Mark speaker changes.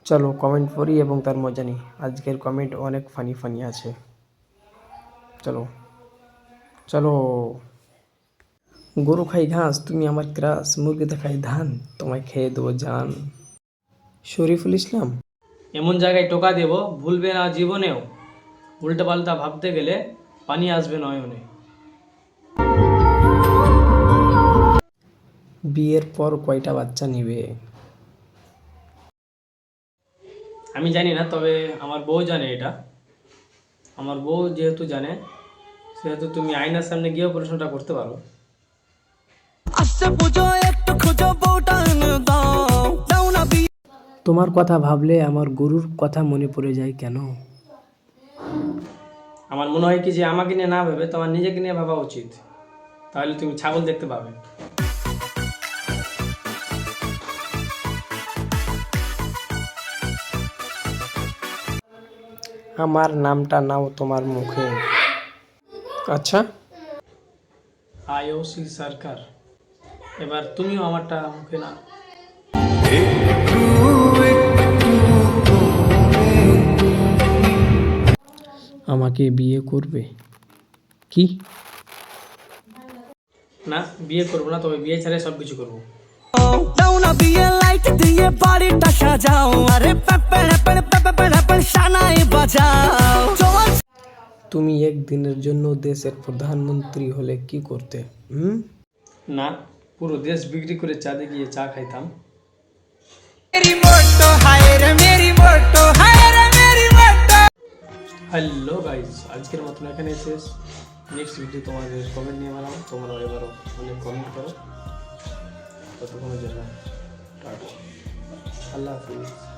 Speaker 1: চলো কমেন্ট পড়ি এবং তার মজা নিই। আজকের কমেন্ট অনেক ফানি ফানি আছে। চলো চলো। গরু খাই ঘাস, তুমি আমার ক্রাস, মুরগিতে খাই ধান, তোমায় খেয়ে দেবো জান। শরীফুল ইসলাম।
Speaker 2: এমন জায়গায় টোকা দেব ভুলবে না জীবনেও, উল্টা পাল্টা ভাবতে গেলে পানি আসবে নয়নে।
Speaker 1: বিয়ের পর কয়টা বাচ্চা নিবে?
Speaker 2: আমি জানি না, তবে আমার বউ জানে এটা। আমার বউ যেহেতু জানে, সেহেতু তুমি আয়নার সামনে গিয়েও প্রশ্নটা করতে পারো।
Speaker 1: তোমার কথা ভাবলে আমার গরুর কথা মনে পড়ে যায় কেন?
Speaker 2: আমার মনে হয় কি যে আমাকে নিয়ে না ভেবে তোমার নিজেকে নিয়ে ভাবা উচিত, তাহলে তুমি ছাগল দেখতে পাবে।
Speaker 1: আমার নামটা নাও তোমার মুখে। আচ্ছা,
Speaker 2: আইওসি সরকার, এবার তুমিও আমারটা মুখে না।
Speaker 1: আমাকে বিয়ে করবে কি?
Speaker 2: না, বিয়ে করবো না, তবে বিয়ে ছাড়াই সব কিছু করবো।
Speaker 1: তুমি একদিনের জন্য দেশের প্রধানমন্ত্রী হলে কি করতে?
Speaker 2: না, পুরো দেশ বিক্রি করে চাঁদে গিয়ে চা খাইতাম। হ্যালো গাইজ, আজকের মতন এখানে শেষ। নেক্সট ভিডিও তোমাদের কমেন্ট নিয়ে বানাবো, তোমরা এবারও অনেক কমেন্ট করো। ততক্ষণের জন্য টাটা, আল্লাহ হাফিজ।